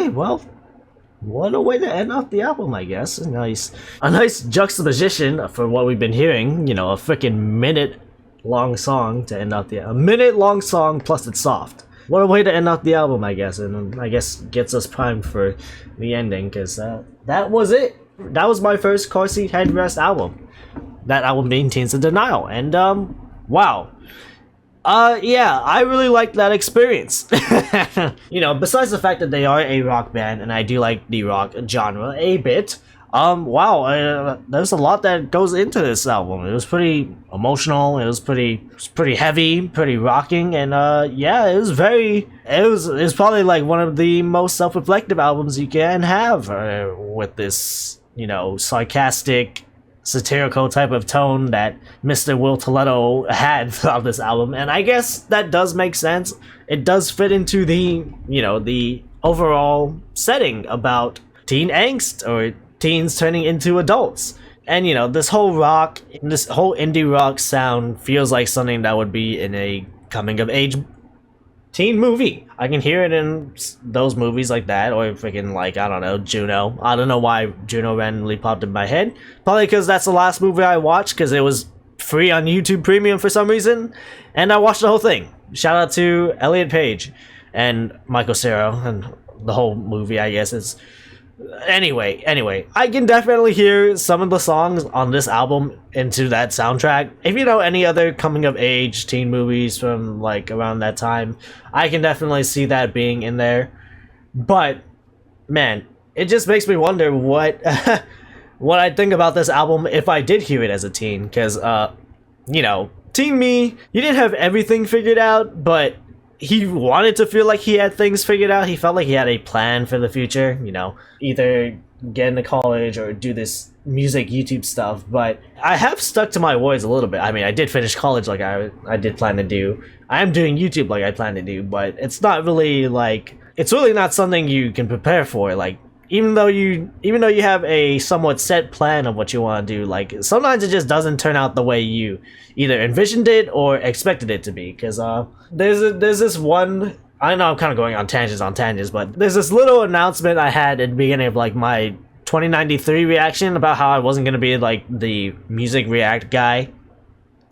well, what a way to end off the album, I guess. A nice juxtaposition for what we've been hearing. You know, a freaking minute-long song to end off a minute-long song plus it's soft. What a way to end off the album, I guess, and I guess gets us primed for the ending, because that was it. That was my first car seat headrest album. That album being Teens of Denial, and wow. Yeah, I really liked that experience. You know, besides the fact that they are a rock band, and I do like the rock genre a bit, wow, there's a lot that goes into this album. It was pretty emotional, it was pretty heavy, pretty rocking, and yeah, it was probably like one of the most self-reflective albums you can have with this, you know, sarcastic, satirical type of tone that Mr. Will Toledo had throughout this album, and I guess that does make sense. It does fit into the, you know, the overall setting about teen angst or teens turning into adults. And you know, this whole indie rock sound feels like something that would be in a coming of age teen movie. I can hear it in those movies like that, or freaking like, I don't know, Juno. I don't know why Juno randomly popped in my head. Probably because that's the last movie I watched, because it was free on YouTube Premium for some reason, and I watched the whole thing. Shout out to Elliot Page and Michael Cera and the whole movie, I guess. It's Anyway, I can definitely hear some of the songs on this album into that soundtrack. If you know any other coming of age teen movies from like around that time, I can definitely see that being in there. But man, it just makes me wonder what what I'd think about this album if I did hear it as a teen, because you know, teen me, he didn't have everything figured out, but he wanted to feel like he had things figured out. He felt like he had a plan for the future, you know, either get into college or do this music YouTube stuff. But I have stuck to my words a little bit. I mean, I did finish college like I did plan to do. I am doing YouTube like I plan to do, but it's not really like, it's really not something you can prepare for. Like, even though you have a somewhat set plan of what you want to do, like sometimes it just doesn't turn out the way you either envisioned it or expected it to be. Because there's this one, I know I'm kind of going on tangents, but there's this little announcement I had at the beginning of like my 2093 reaction about how I wasn't gonna be like the music react guy.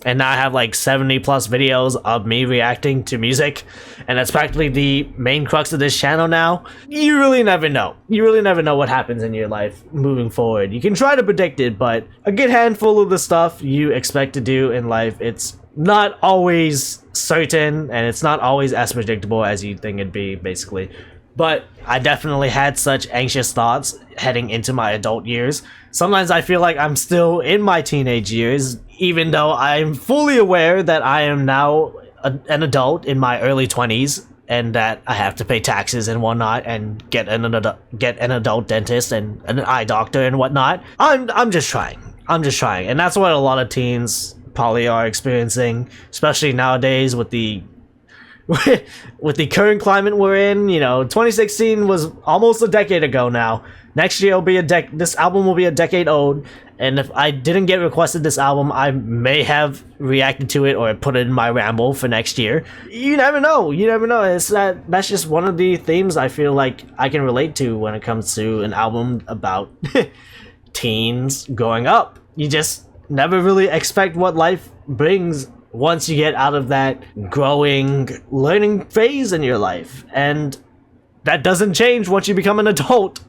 And now I have like 70 plus videos of me reacting to music, and that's practically the main crux of this channel now. You really never know. You really never know what happens in your life moving forward. You can try to predict it, but a good handful of the stuff you expect to do in life, it's not always certain, and it's not always as predictable as you think it'd be, basically. But I definitely had such anxious thoughts heading into my adult years. Sometimes I feel like I'm still in my teenage years, even though I'm fully aware that I am now an adult in my early 20s, and that I have to pay taxes and whatnot, and get an adult dentist and an eye doctor and whatnot. I'm just trying, and that's what a lot of teens probably are experiencing, especially nowadays with the current climate we're in. You know, 2016 was almost a decade ago now. Next year will be this album will be a decade old, and if I didn't get requested this album, I may have reacted to it or put it in my ramble for next year. You never know. It's that's just one of the themes I feel like I can relate to when it comes to an album about teens growing up. You just never really expect what life brings once you get out of that growing, learning phase in your life. And that doesn't change once you become an adult.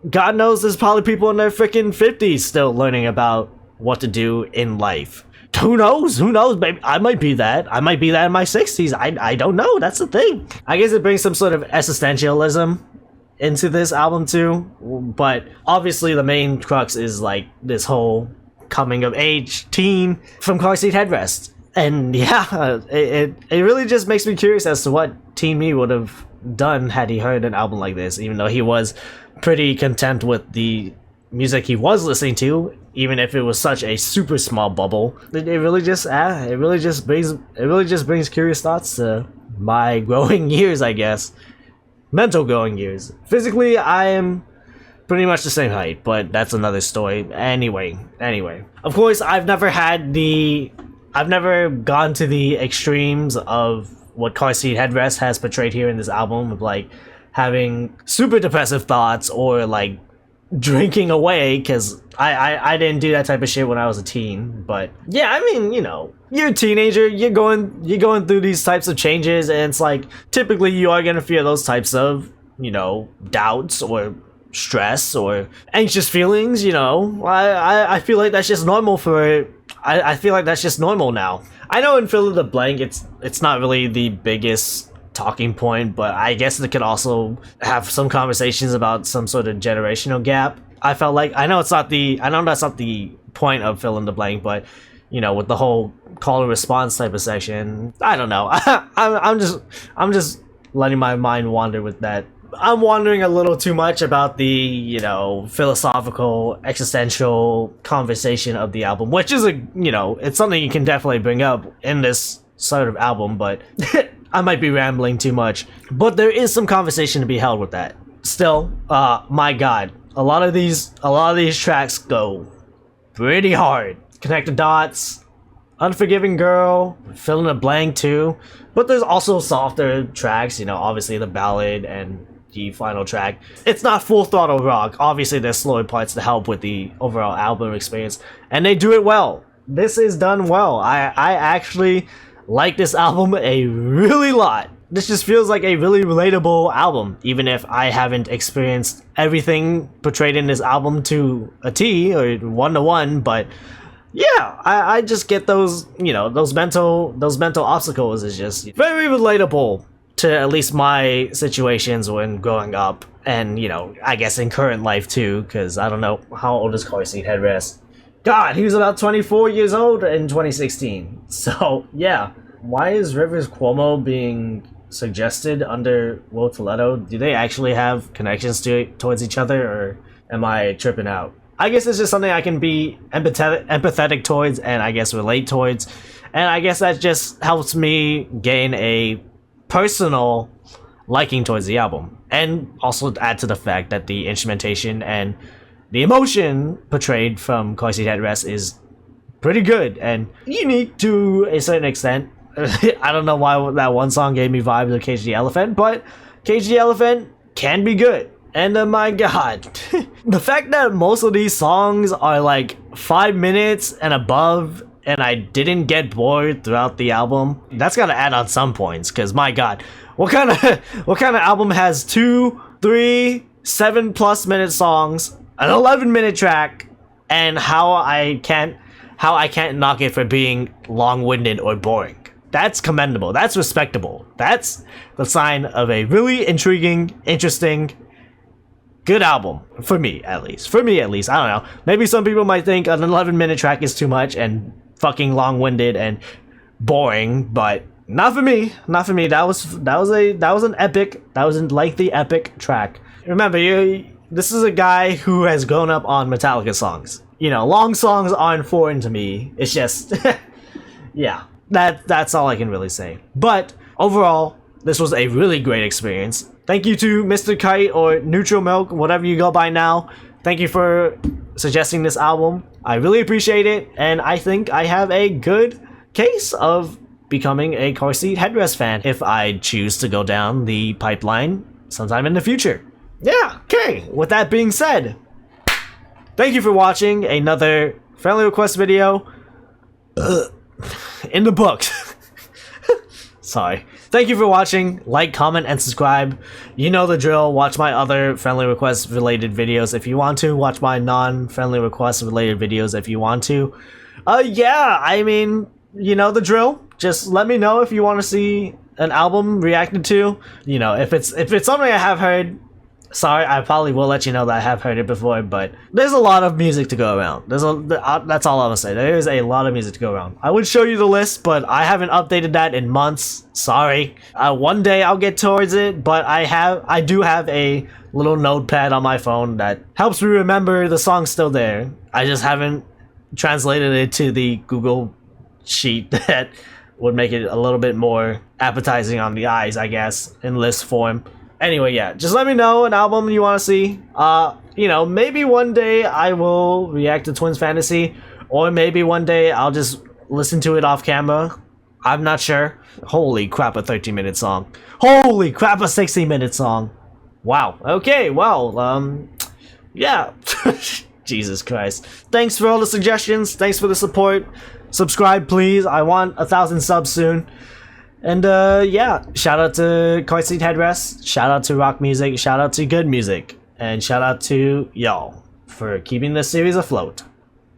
God knows there's probably people in their freaking 50s still learning about what to do in life. Who knows, baby? I might be that in my 60s. I don't know, that's the thing. I guess it brings some sort of existentialism into this album too. But obviously the main crux is like this whole coming of age teen from Car Seat Headrest. And yeah, it really just makes me curious as to what teen me would have done had he heard an album like this, even though he was pretty content with the music he was listening to, even if it was such a super small bubble. It really just brings curious thoughts to my growing years, I guess. Mental growing years. Physically, I am pretty much the same height, but that's another story. Anyway. Of course, I've never gone to the extremes of what Carseatheadrest has portrayed here in this album, of like having super depressive thoughts or like drinking away, because I didn't do that type of shit when I was a teen. But yeah, I mean, you know, you're a teenager, you're going through these types of changes, and it's like typically you are gonna feel those types of, you know, doubts or stress or anxious feelings. You know, I feel like that's just normal for I feel like that's just normal now. I know in fill in the blank it's not really the biggest talking point, but I guess it could also have some conversations about some sort of generational gap. I felt like I know that's not the point of fill in the blank, but you know, with the whole call and response type of section, I don't know. I'm just letting my mind wander with that. I'm wondering a little too much about the, you know, philosophical, existential conversation of the album, which is it's something you can definitely bring up in this sort of album, but I might be rambling too much. But there is some conversation to be held with that. Still, my God, a lot of these tracks go pretty hard. Connect the Dots, Unforgiving Girl, Fill in the Blank too. But there's also softer tracks, you know, obviously the ballad and the final track. It's not full throttle rock. Obviously there's slower parts to help with the overall album experience, and they do it well. This is done well. I actually like this album a really lot. This just feels like a really relatable album, even if I haven't experienced everything portrayed in this album to a T or 1-to-1, but yeah, I just get those, you know, those mental obstacles is just very relatable to at least my situations when growing up, and you know, I guess in current life too, because I don't know how old is Carseatheadrest. God, he was about 24 years old in 2016. So yeah, why is Rivers Cuomo being suggested under Will Toledo? Do they actually have connections towards each other, or am I tripping out? I guess it's just something I can be empathetic towards, and I guess relate towards, and I guess that just helps me gain a personal liking towards the album, and also add to the fact that the instrumentation and the emotion portrayed from Carseatheadrest is pretty good and unique to a certain extent. I don't know why that one song gave me vibes of Cage the Elephant, but Cage the Elephant can be good. And my God, the fact that most of these songs are like 5 minutes and above, and I didn't get bored throughout the album, that's gotta add on some points. Cause my God, what kind of album has 2, 3, 7+ minute songs, an 11-minute track, and how I can't knock it for being long-winded or boring? That's commendable. That's respectable. That's the sign of a really intriguing, interesting, good album. For me, at least. I don't know. Maybe some people might think an 11-minute track is too much and fucking long-winded and boring, but not for me. That was an epic. That was like the epic track. Remember, this is a guy who has grown up on Metallica songs. You know, long songs aren't foreign to me. It's just, yeah. That's all I can really say. But overall, this was a really great experience. Thank you to Mr. Kite or Neutral Milk, whatever you go by now. Thank you for suggesting this album. I really appreciate it, and I think I have a good case of becoming a Carseatheadrest fan if I choose to go down the pipeline sometime in the future. Yeah, okay. With that being said, thank you for watching another friendly request video. In the books. Sorry. Thank you for watching. Like, comment, and subscribe. You know the drill. Watch my other friendly request related videos if you want to. Watch my non-friendly request related videos if you want to. Yeah, I mean, you know the drill. Just let me know if you want to see an album reacted to. You know, if it's something I have heard. Sorry, I probably will let you know that I have heard it before, but there's a lot of music to go around. That's all I'm gonna say. There is a lot of music to go around. I would show you the list, but I haven't updated that in months. Sorry. One day I'll get towards it, but I do have a little notepad on my phone that helps me remember the song's still there. I just haven't translated it to the Google sheet that would make it a little bit more appetizing on the eyes, I guess, in list form. Anyway, yeah, just let me know an album you want to see. You know, maybe one day I will react to Twins Fantasy, or maybe one day I'll just listen to it off camera. I'm not sure. Holy crap, a 13-minute song. Holy crap, a 60-minute song. Wow. Okay, well, yeah. Jesus Christ. Thanks for all the suggestions. Thanks for the support. Subscribe, please. I want 1,000 subs soon. And, yeah. Shout out to Carseatheadrest. Shout out to rock music. Shout out to good music. And shout out to y'all for keeping this series afloat.